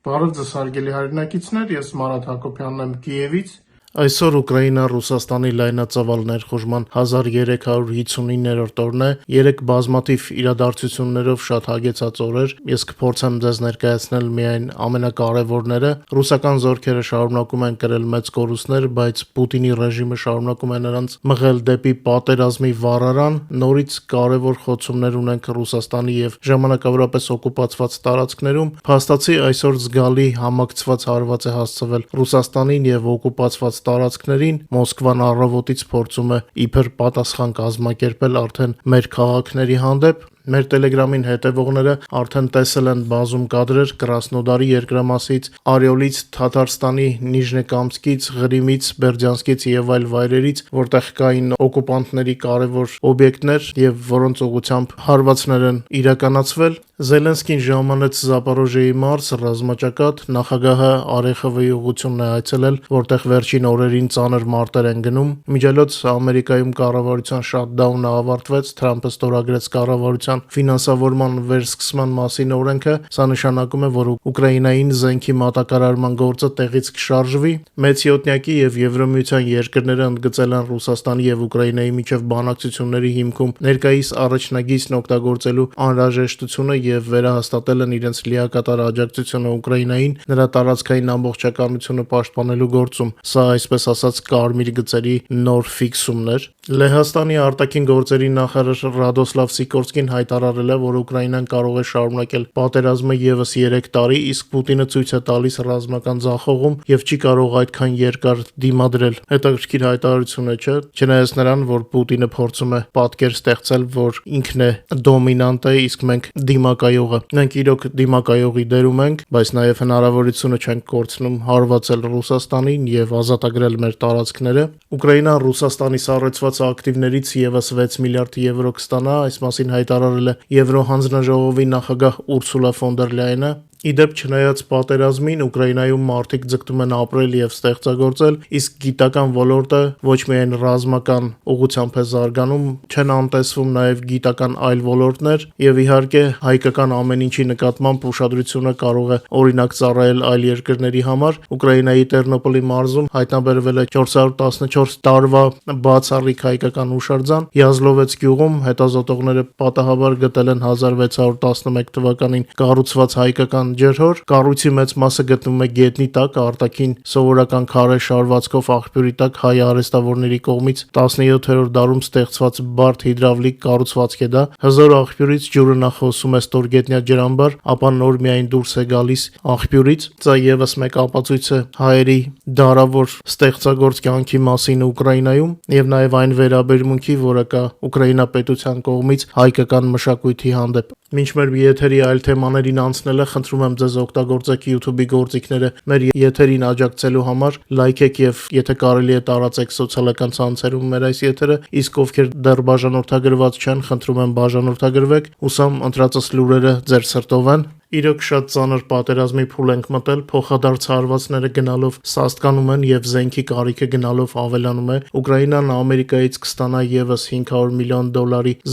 Բարև ձեզ հարգելի հայրենակիցներ, ես Մարատ Հակոբյանն եմ Կիևից։ Այսօր Ուկրաինա-Ռուսաստանի լայնածավալ ներխուժման 1359-րդ օրն է, 3 բազմաթիվ իրադարձություններով շատ հագեցած օր էր։ Ես կփորձեմ ձեզ ներկայացնել միայն ամենակարևորները։ Ռուսական զորքերը շարունակում են կրել մեծ կորուստներ, բայց Պուտինի ռեժիմը շարունակում է նրանց մղել դեպի պատերազմի վառարան։ Նորից կարևոր խոցումներ ունենք Ռուսաստանի եւ ժամանակավորապես օկուպացված տարածքներում։ Փաստացի այսօր զգալի համակցված հարված է հասցվել Ռուսաստանին եւ օկուպացված տարածքներին։ Մոսկվան առավոտից փորձում է իբր պատասխան կազմակերպել արդեն մեր քաղաքների հանդեպ։ Մեր Telegram-ին հետևողները արդեն տեսել են բազում կադրեր Կրասնոդարի երկրամասից, Արիոլից, Թաթարստանի Նիժնեկամսկից, Ղրիմից, Բերդյանսկից եւ այլ վայրերից, որտեղ կային օկուպանտների կարևոր օբյեկտներ եւ որոնց ուղղությամբ հարվածներ են իրականացվել։ Զելենսկին ժամանեց Զապորոժիեի մարզ ռազմաճակատ, նախագահը Արեխովի ուղղությունն է այցելել, որտեղ վերջին օրերին ծանր մարտեր են գնում։ Միջելոց Ամերիկայում կառավարության շատդաունը ավարտվեց, Թրամփը ստորագրեց կառավարության ֆինանսավորման վերսկսման մասին օրենքը։ Սա նշանակում է, որ Ուկրաինային զենքի մատակարարման գործը տեղից կշարժվի։ Մեծ յոթնյակի եւ Եվրոմիության երկրները ընդգծել են Ռուսաստանի եւ Ուկրաինայի միջև բանակցությունների հիմքում ներկայիս առաջնագիծն օգտագործելու անհրաժեշտությունը եւ վերահաստատել են իրենց լիակատար աջակցությունը Ուկրաինային նրա տարածքային ամբողջականությունը պաշտպանելու գործում։ Սա այսպես ասած կարմիր գծերի նոր ֆիքսումն էր։ Լեհաստանի արտաքին գործերի նախարար Ռադոսլավ Սիկորսկին հայտարարել է, որ Ուկրաինան կարող է շարունակել պատերազմը եւս 3 տարի, իսկ Պուտինը ցույց է տալիս ռազմական ձախողում եւ չի կարող այդքան երկար դիմադրել։ Հետաքրքիր հայտարարություն է, չէ՞։ Չնայած նրան, որ Պուտինը փորձում է պատկեր ստեղծել, որ ինքն է դոմինանտը, իսկ մենք դիմակայողը։ Մենք իրոք դիմակայողի դերում ենք, բայց նաեւ հնարավորությունը չենք կորցնում հարվածել Ռուսաստանին եւ ազատագրել մեր տարածքները։ Ուկրաինան Ռուսաստանի սառեցված ակտիվներից եւս 6 միլիարդ եվրո կստանա, այս մասին հայտարարել է Եվրո հանձնաժողովի նախագահ Ուրսուլա ֆոն դեր Լայենը։ Իդեպ չնայած պատերազմին Ուկրաինայում մարդիկ ձգտում են ապրել եւ ստեղծագործել, իսկ գիտական ոլորտը ոչ միայն ռազմական ուղղությամբ է զարգանում, չեն անտեսվում նաեւ գիտական այլ ոլորտներ եւ իհարկե հայկական ամեն ինչի նկատմամբ ուշադրությունը կարող է օրինակ ծառայել այլ երկրների համար։ Ուկրաինայի Տերնոպոլի մարզում հայտնաբերվել է 414 տարվա բացառիկ հայկական հուշարձան։ Յազլովեց գյուղում հետազոտողները պատահաբար գտել են 1611 թվականին կառուցված հայկական ջրհոր։ Կառույցի մեծ մասը գտնվում է գետնի տակ, արտաքին սովորական քարե շարվածքով աղբյուրի տակ հայ արհեստավորների կողմից 17-րդ դարում ստեղծված բարդ հիդրավլիկ կառուցվածք է դա։ Հզոր աղբյուրից ջուրը նախ հոսում է ստորգետնյա ջրամբար, ապա նոր միայն դուրս է գալիս աղբյուրից։ Սա եւս մեկ ապացույց է հայերի դարավոր ստեղծագործ կյանքի մասին Ուկրաինայում եւ նաեւ այն վերաբերմունքի, որը կա Ուկրաինա պետության կողմից հայկական մշակույթի հանդեպ։ Մինչ մեր եթերի այլ թեմաներին անցնելը, խնդրում եմ ձեզ օգտագործեք YouTube-ի գործիքները մեր եթերին աջակցելու համար, լայքեք եւ եթե կարելի է տարածեք սոցիալական ցանցերում մեր այս եթերը, իսկ ովքեր դեռ բաժանորդագրված չեն, խնդրում եմ բաժանորդագրվեք, հուսամ ընտրածս լուրերը ձեր սրտով են։ Իրոք շատ ծանր պատերազմի փուլ ենք մտել, փոխադարձ հարվածները գնալով սաստկանում են եւ զենքի կարիքը գնալով ավելանում է։ Ուկրաինան Ամերիկայից կստանա եւս $500 միլիոն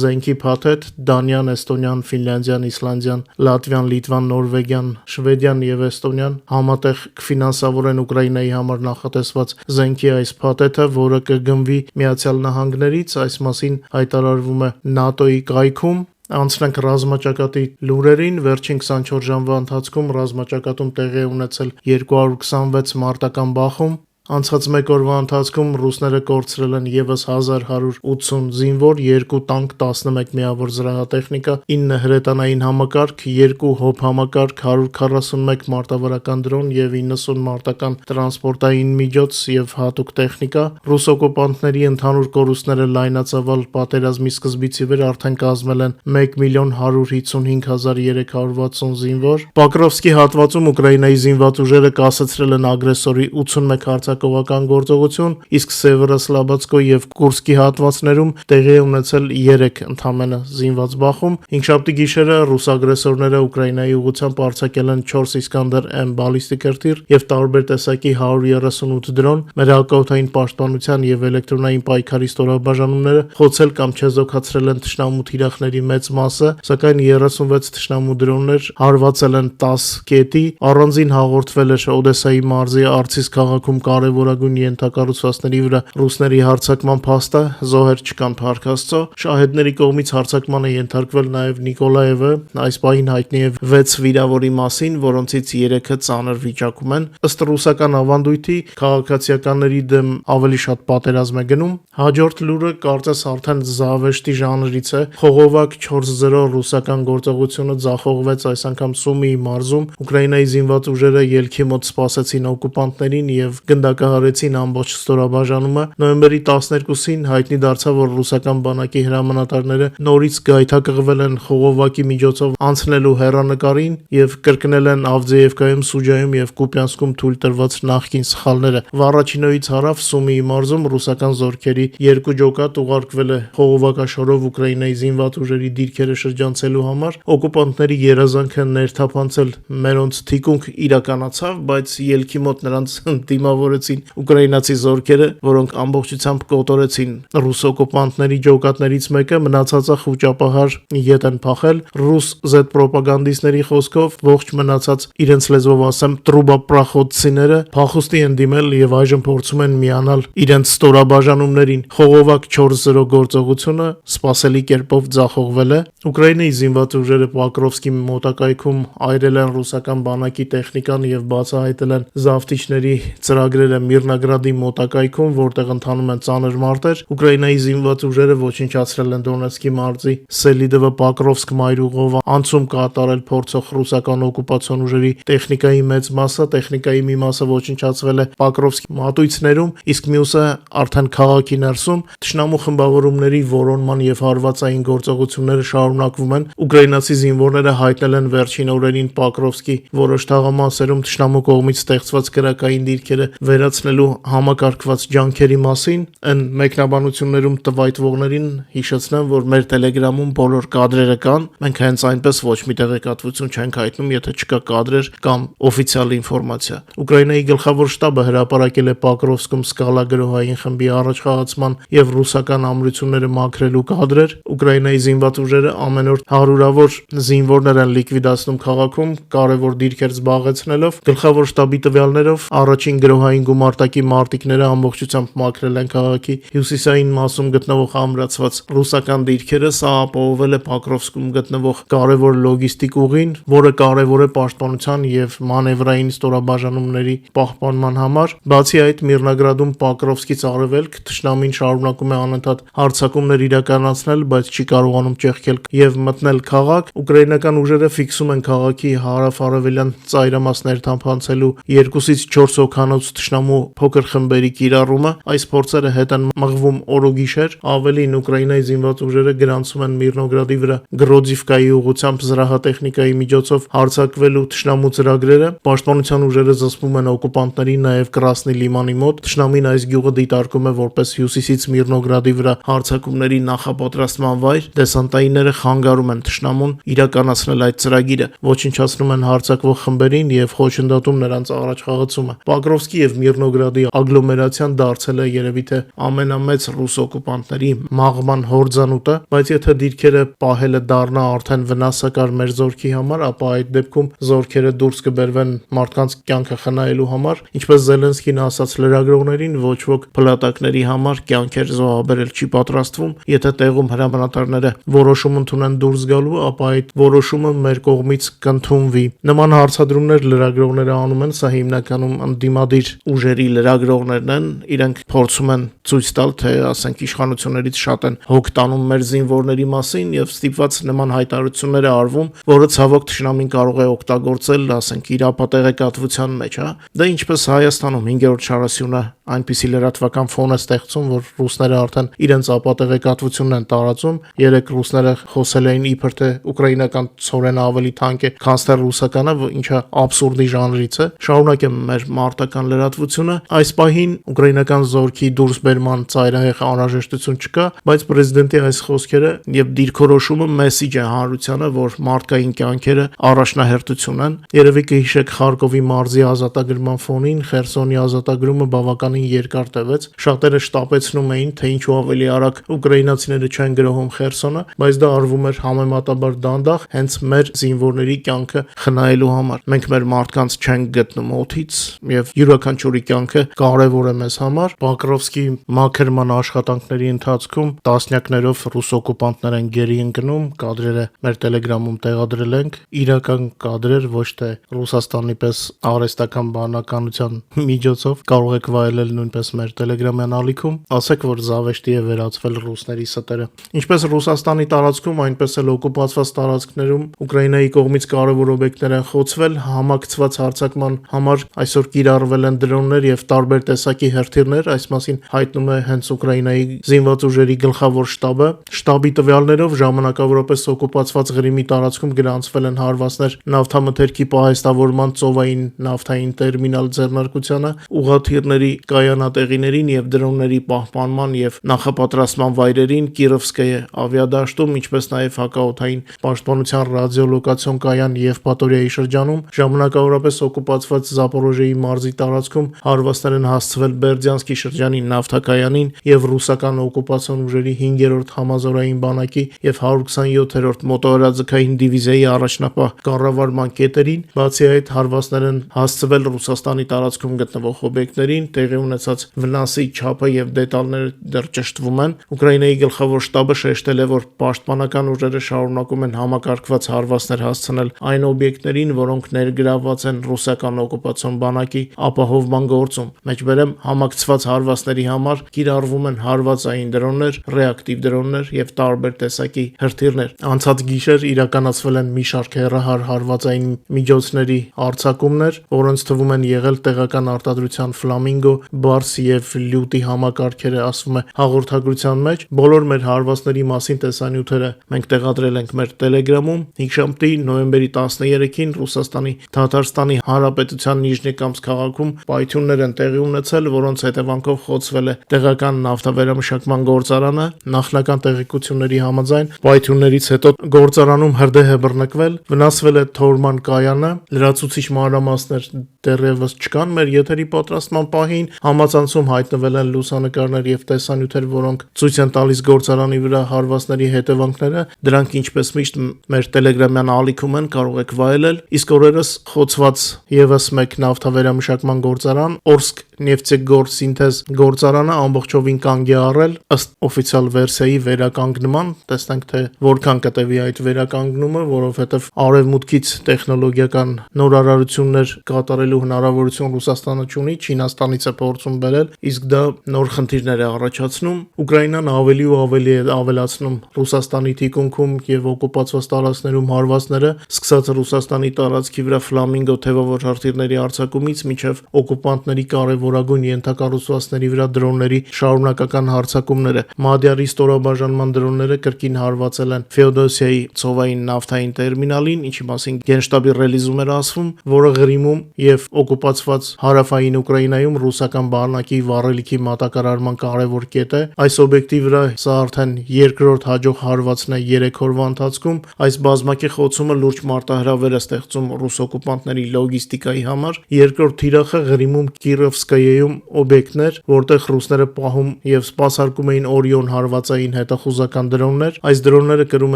զենքի փաթեթ, Դանիան, Էստոնիան, Ֆինլանդիան, Իսլանդիան, Լատվիան, Լիտվան, Նորվեգիան, Շվեդիան եւ Էստոնիան համատեղ կֆինանսավորեն Ուկրաինայի համար նախատեսված զենքի այս փաթեթը, որը կգնվի Միացյալ Նահանգներից, այս մասին հայտարարվում է ՆԱՏՕ-ի կայքում։ Անցնենք ռազմաճակատի լուրերին։ Վերջին 24 ժամվա ընթացքում ռազմաճակատում տեղի է ունեցել 226 մարտական բախում։ Անցած մեկ օրվա ընթացքում ռուսները կորցրել են եւս 1180 զինվոր, 2 տանկ, 11 միավոր զրահատեխնիկա, 9 հրետանային համակարգ, 2 հոբ համակարգ, 141 մարտավարական դրոն եւ 90 մարտական տրանսպորտային միջոց եւ հատուկ տեխնիկա։ Ռուս օկուպանտների ընդհանուր կորուստները լայնածավալ պատերազմի սկզբից ի վեր արդեն կազմել են 1,155,360 զինվոր։ Պոկրովսկի հատվածում Ուկրաինայի զինված ուժերը կասեցրել են ագրեսորի 81 հարձակ հարձակողական գործողություն, իսկ Սևերոսլաբադսկո եւ Կուրսկի հատվածներում տեղի է ունեցել 3 ընդամենը զինված բախում։ Հինգշաբթի գիշերը ռուս ագրեսորները Ուկրաինայի ուղղությամբ արձակել են 4 Իսկանդեր M բալիստիկ հրթիռ եւ տարբեր տեսակի 138 դրոն։ Մեր հակաօդային պաշտպանության եւ էլեկտրոնային պայքարի ստորաբաժանումները խոցել կամ չեզոքացրել են թշնամու թիրախների մեծ մասը, սակայն 36 թշնամու դրոններ հարվածել են 10 կետի։ Առանձին հաղորդվել էր Օդեսայի մարզի Արցիս քաղաքում կարևորագույն ենթակառուցվածքների վրա ռուսների հարձակման փաստը, զոհեր չկան փառք Աստծո։ Շահեդների կողմից հարձակման է ենթարկվել նաեւ Նիկոլաևը, այս պահին հայտնի է 6 վիրավորի մասին, որոնցից 3-ը ծանր վիճակում են։ Ըստ ռուսական ավանդույթի քաղաքացիականների դեմ ավելի շատ պատերազմ է գնում։ Հաջորդ լուրը կարծես արդեն զավեշտի ժանրից է։ Խողովակ 4-0 ռուսական գործողությունը ձախողվեց այս անգամ Սումիի մարզում։ Ուկրաինայի զինված ուժերը ելքի մոտ սպասեցին օկուպանտներին եւ գնդակահարեցին ամբողջ ստորաբաժանումը։ Նոյեմբերի 12-ին հայտնի դարձավ, որ ռուսական բանակի հրամանատարները նորից գայթակղվել են Խողովակի միջոցով անցնելու հեռանկարին եւ կրկնել են Ավդեևկայում, Սուջայում եւ Կուպյանսկում թույլ տրված նախկին սխալները։ Վառաչինոյից հարավ Սումիի մարզում ռուսական զորքերի 2 ջոկատ ուղարկվել է Խողովակաշորով Ուկրաինայի զինված ուժերի դիրքերը շրջանցելու համար։ Օկուպանտների երազանքը ներթափանցել մերոնց թիկունք իրականացավ, բայց ելքի մոտ նրանց դիմավորեցին ուկրաինացի զորքերը, որոնք ամբողջությամբ կոտորեցին ռուս օկուպանտների ջոկատներից մեկը, մնացածը խուճապահար ետ են փախել։ Ռուս Z պրոպագանդիստների խոսքով ողջ մնացած իրենց լեզվով ասեմ տրուբապրախոցցիները փախուստի են դիմել եւ այժմ փորձում են միանալ իրենց ստորաբաժանումներին։ Խողովակ 4-0 գործողությունը սպասելի կերպով ձախողվել է։ Ուկրաինայի զինված ուժերը Պոկրովսկի մոտակայքում այրել են ռուսական բանակի տեխնիկան եւ բացահայտել են զավթիչների ծրագրերը Միրնագրադի մոտակայքում, որտեղ ընթանում են ծանր մարտեր։ Ուկրաինայի զինված ուժերը ոչնչացրել են Դոնեցկի մարզի Սելիդովը Պոկրովսկ մայրուղով անցում կատարել փորձող ռուսական օկուպացիոն ուժերի տեխնիկայի մեծ մասը, տեխնիկայի մի մասը ոչնչացվել է Պոկրովսկի մատույցներում, իսկ մյուսը արդեն քաղաքի ներսում։ Թշնամու խմբավորումների որոնման եւ հարվածային գործողությունները շարունակվում են։ Ուկրաինացի զինվորները հայտնել են վերջին օրերին Պոկրովսկի որոշ թաղամասերում թշնամու կողմից ստեղծված քրակային դիրքերը վերացնելու համակարգված ջանքերի մասին։ Այն մեկնաբանություններում տվայտվողներին հիշեցնեմ, որ մեր Telegram-ում բոլոր կադրերը կան։ Մենք հենց այնպես ոչ մի տեղեկատվություն չենք հայտնում, եթե չկա կադրեր կամ օֆիցիալ ինֆորմացիա։ Ուկրաինայի գլխավոր շտաբը հրապարակել է Պոկրովսկում սկալա գրոհային խմբի առաջխաղացման եւ ռուսական ամրությունները մաքրելու կադրեր։ Ուկրաինայի զինված ուժերը ամեն օր հարյուրավոր զինվորներ են լիկվիդացնում քաղաքում, կարևոր դիրքեր զբաղեցնելով։ Գլխավոր շտաբի տվյալներով առաջին գրոհային գումարտակի մարտիկները ամբողջությամբ մաքրել են քաղաքի հյուսիսային մասում գտնվող ամրացված ռուսական դիրքերը։ Սա ապահովել է Պոկրովսկում գտնվող կարևոր լոգիստիկ ուղին, որը կարևոր է պաշտպանության եւ մանևրային ստորաբաժանումների պահպանման համար։ Բացի այդ, Միրնագրադում Պոկրովսկից արևելք թշնամին շարունակում է անընդհատ հարձակումներ իրականացնել, բայց չի կարողանում ճեղքել եւ մտնել քաղաք։ Ուկրաինական ուժերը ֆիքսում են քաղաքի հարավ-արևելյան ծայրամասներ թափանցելու 2-ից 4 հոգանոց թշնամու փոքր խմբերի կիրառումը։ Այս փորձերը հետ են մղվում օրոգիշեր։ Ավելին, Ուկրաինայի զինված ուժերը գրանցում են Միրնոգրադի վրա Գրոձիվկայի ուղղությամբ զրահատեխնիկայի միջոցով հարձակվելու թշնամու ծրագրերը։ Պաշտպանության ուժերը զսպում են օկուպանտների նաեւ Կրասնի լիմանի մոտ։ Թշնամին այս գյուղը դիտարկում է որպես հյուսիսից Միրնոգրադի վրա հարձակումների նախապատրաստման վայր։ Դեսանտայինները խանգարում են թշնամուն իրականացնել այդ ծրագիրը, ոչնչացնում են հարձակվող խմբերին եւ խոչընդոտում նրանց առաջխաղացումը։ Պոկրովսկի եւ Միրնոգրադի ագլոմերացիան դարձել է երևի թե ամենամեծ ռուս օկուպանտների մաղման հորձանուտը, բայց եթե դիրքերը պահելը դառնա արդեն վնասակար մեր զորքի համար, ապա այդ դեպքում զորքերը դուրս կբերվեն մարդկանց կյանքը խնայելու համար, ինչպես Զելենսկին ասաց լրագրողներին, ոչ ոք փլատակների համար կյանքեր զոհաբերել չի պատրաստվում։ Եթե տեղում հրամանատարները որոշում ընդունեն դուրս գալու, ապա այդ որոշումը մեր կողմից կընդունվի։ Նման հարցադրումներ լրագրողները անում են, սա հիմնականում ընդդիմադիր ուժերի լրագրողներն են, իրենք փորձում են ցույց տալ, թե ասենք իշխանություններից շատ են հոգ տանում մեր զինվորների մասին եւ ստիպված նման հայտարարություններ է արվում, որը ցավոք թշնամին կարող է օգտագործել, ասենք իր ապատեղեկատվության մեջ, հա։ Դա ինչպես Հայաստանում 5-րդ շարասյունը այնպիսի լրատվական ֆոն է ստեղծում, որ ռուսները արդեն իրենց ապատեղեկատվությունն են տարածում։ Երեք ռուսները խոսել էին իբր թե ուկրաինական ցորենը ավելի թանկ է, քան թե ռուսականը, ինչը աբսուրդի ժանրից է։ Շարունակեմ մեր մարտական լրատվությունը։ արտադրությունը, այս պահին ուկրաինական զորքի դուրսբերման ծայրահեղ անհրաժեշտություն չկա, բայց պրեզիդենտի այս խոսքերը եւ դիրքորոշումը մեսիջ է հանրությանը, որ մարդկային կյանքերը առաջնահերթություն են։ Երևի կհիշեք Խարկովի մարզի ազատագրման ֆոնին Խերսոնի ազատագրումը բավականին երկար տևեց։ Շատերը շտապեցնում էին, թե ինչու ավելի արագ ուկրաինացիները չեն գրոհում Խերսոնը, բայց դա արվում էր համեմատաբար դանդաղ, հենց մեր զինվորների կյանքը խնայելու համար։ Մենք մեր մարդկանց չենք գտնում օդից եւ յուրաքանչյուրի կյանքը կարեւոր է մեզ համար։ Պոկրովսկի մաքրման աշխատանքների ընթացքում տասնյակներով ռուս օկուպանտներ են գերի ընկնում, կադրերը մեր Telegram-ում տեղադրել ենք, իրական կադրեր, ոչ թե Ռուսաստանի պես արհեստական բանականության միջոցով, կարող եք վայելել նույնպես մեր Telegram-յան ալիքում, ասեք, որ զավեշտի է վերածվել ռուսների ստերը։ Ինչպես Ռուսաստանի տարածքում, այնպես էլ օկուպացված տարածքներում Ուկրաինայի կողմից կարևոր օբյեկտներ են խոցվել, համակցված հարձակման համար այսօր կիրառվել են դրոններ եւ տարբեր տեսակի հրթիռներ, այս մասին հայտնում է հենց Ուկրաինայի զինված ուժերի գլխավոր շտաբը։ Շտաբի տվյալներով ժամանակավորապես օկուպացված Ղրիմի տարածքում գրանցվել են հարվածներ նավթամթերքի պահեստավորման, ծովային նավթային տերմինալ ձեռնարկությանը, ուղղաթիռների կայանատեղիներին եւ դրոնների պահպանման եւ նախապատրաստման վայրերին, Կիրովսկայե ավիադաշտում, ինչպես նաեւ հակաօդային պաշտպանության ռադիոլոկացիոն կայան Եվպատորիայի շրջանում, ժամանակավորապես օկուպացված Զապորոժիեի մարզի տարածքում հարվածներ են հասցվել Բերդյանսկի շրջանի նավթակայանին եւ ռուսական օկուպացիոն ուժերի 5-րդ համազորային բանակի եւ 127-րդ մոտորաձգային դիվիզիայի առաջնապահ կառավարման կետերին, բացի այդ հարվածներ են հասցվել Ռուսաստանի տարածքում գտնվող օբյեկտներին, տեղի ունեցած վնասի չափը եւ դետալները դեռ ճշտվում են։ Ուկրաինայի գլխավոր շտաբը շեշտել է, որ պաշտպանական ուժերը շարունակում են համակարգված հարվածներ հասցնել այն օբյեկտներին, որոնք ներգրավված են ռուսական օկուպացիոն բանակի ապահովման գործում։ Մեջբերեմ համակցված հարվածների համար կիրառվում են հարվածային դրոններ, ռեակտիվ դրոններ եւ տարբեր տեսակի հրթիռներ։ Անցած գիշեր իրականացվել են մի շարք հեռահար հարվածային միջոցների արձակումներ, որոնց թվում են եղել տեղական արտադրության Ֆլամինգո, Բարս եւ Լյուտի համակարգերը, ասվում է հաղորդագրության մեջ։ Բոլոր մեր հարվածների մասին տեսանյութերը մենք տեղադրել ենք մեր Telegram-ում։ Հինգշաբթի նոյեմբերի 13-ին Ռուսաստանի Թաթարստանի Հանրապետության Նիժնեկամսկ քաղաքում պայթյուններ են տեղի ունեցել, որոնց հետևանքով խոցվել է տեղական նավթավերամշակման գործարանը։ Նախնական տեղեկությունների համաձայն պայթյուններից հետո գործարանում հրդեհ է բռնկվել, վնասվել է թորման կայանը, լրացուցիչ մանրամասներ դեռևս չկան մեր եթերի պատրաստման պահին։ Համացանցում հայտնվել են լուսանկարներ եւ տեսանյութեր, որոնք ցույց են տալիս գործարանի վրա հարվածների հետևանքները։ Դրանք ինչպես միշտ մեր Telegram-յան ալիքում են, կարող եք վայելել։ Իսկ օրերս խոցված եւս մեկ նավթավերամշակման գործարան, Օրսկ Նեֆտեգորսինթեզ գործարանը ամբողջովին կանգ է առել ըստ օֆիցիալ վերսիայի վերականգնման։ Տեսնենք, թե որքան կտևի այդ վերականգնումը, որովհետեւ արևմուտքից տեխնոլոգիական նորարարություններ կատարելու հնարավորություն Ռուսաստանը չունի, Չինաստանից է փորձում բերել, իսկ դա նոր խնդիրներ է առաջացնում։ Ուկրաինան ավելի ու ավելի է ավելացնում Ռուսաստանի թիկունքում եւ օկուպացված տարածքներում հարվածները, սկսած Ռուսաստանի տարածքի վրա Ֆլամինգո թևավոր հրթիռների արձակումից մինչեւ օկուպանտների կարևորագույն ենթակառուցվածքների վրա դրոնների շարունակական հարձակումները։ Մադյարի ստորաբաժանման դրոնները կրկին հարվածել են Ֆեոդոսիայի ծովային նավթային տերմինալին, ինչի մասին Գենշտաբի ռելիզում էր ասվում, որը Ղրիմում եւ օկուպացված հարավային Ուկրաինայում ռուսական բանակի վառելիքի մատակարարման կարևոր կետ է։ Այս օբյեկտի վրա սա արդեն երկրորդ հաջող հարվածն է 3 օրվա ընթացքում։ Այս բազմակի խոցումը լուրջ մարտահրավեր է ստեղծում ռուս օկուպանտների լոգիստիկայի համար։ Երկրորդ թիրախը Ղրիմում Կիրովսկայեում օբյեկտներ, որտեղ ռուսները պահում եւ սպասարկում էին Օրիոն հարվածային հետախուզական դրոններ։ Այս դրոնները կրում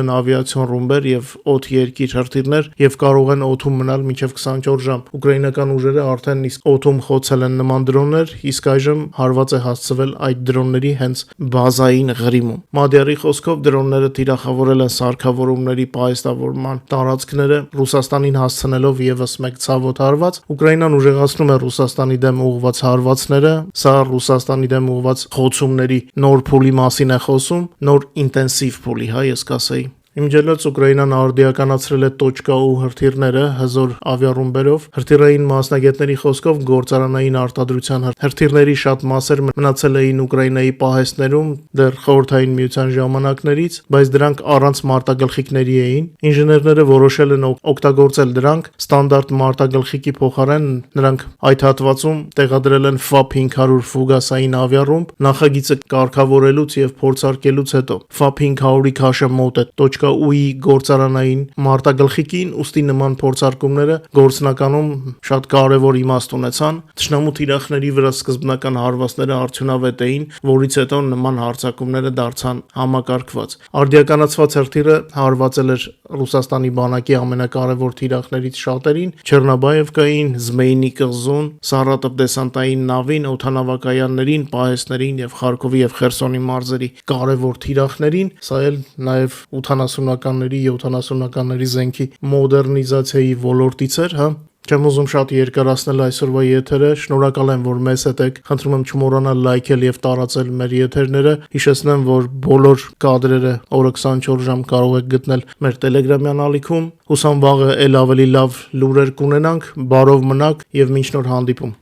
են ավիացիոն ռումբեր եւ օդ-երկիր հրթիռներ եւ կարող են օդում մնալ մինչեւ 24 ժամ։ Ուկրաինական ուժերը արդեն իսկ օդում խոցել են նման դրոններ, իսկ այժմ հարված է հասցվել այդ դրոնների հենց բազային Ղրիմում։ Մադյարի խոսքով դրոնները թիրախավորել են սարքավորումների պահեստավորման տարածքները, Ռուսաստանին հասցնելով եւս մեկ ցավոտ հարված։ Ուկրաինան ուժեղացնում է Ռուսաստանի դեմ ուղղված հարվածները, սա Ռուսաստանի դեմ ուղղված խոցումների նոր փուլի մասին է խոսում, նոր ինտենսիվ փուլի, ես կասեի։ Իմջելոց Ուկրաինան արդիականացրել է .ու հրթիռները հզոր ավիառումբերով։ Հրթիռային մասնագետների խոսքով գործարանային արտադրության հրթիռների շատ մասեր մնացել էին Ուկրաինայի պահեստներում դեռ Խորհրդային Միության ժամանակներից, բայց դրանք առանց մարտագլխիկների էին։ Ինժեներները որոշել են օգտագործել դրանք ստանդարտ մարտագլխիկի փոխարեն, նրանք այդ հատվածում տեղադրել են FAP-500 ֆուգասային ավիառումբ։ Նախագիծը կարգավորելուց եւ փորձարկելուց հետո FAP-500-ի քաշը մոտ է .ու-ի գործարանային մարտագլխիկին, ուստի նման փորձարկումները գործնականում շատ կարևոր իմաստ ունեցան։ Թշնամու թիրախների վրա սկզբնական հարվածները արդյունավետ էին, որից հետո նման հարձակումները դարձան համակարգված։ Արդիականացված հրթիռը հարվածել էր Ռուսաստանի բանակի ամենակարևոր թիրախներից շատերին՝ Չեռնոբաևկային, Զմեյնի կղզուն, Սարատով դեսանտային նավին, օդանավակայաններին, պահեստներին եւ Խարքովի եւ Խերսոնի մարզերի կարևոր թիրախներին։ Սա էլ նաեւ 80-ականների, 70-ականների զենքի մոդեռնիզացիայի ոլորտից էր, հա։ Չեմ ուզում շատ երկարացնել այսօրվա եթերը, շնորհակալ եմ, որ մեզ հետ եք, խնդրում եմ չմոռանալ լայքել եւ տարածել մեր եթերները, հիշեցնեմ, որ բոլոր կադրերը օրը 24 ժամ կարող եք գտնել մեր Telegram-յան ալիքում, հուսամ վաղը էլ ավելի լավ լուրեր կունենանք, բարով մնաք եւ մինչ նոր հանդիպում։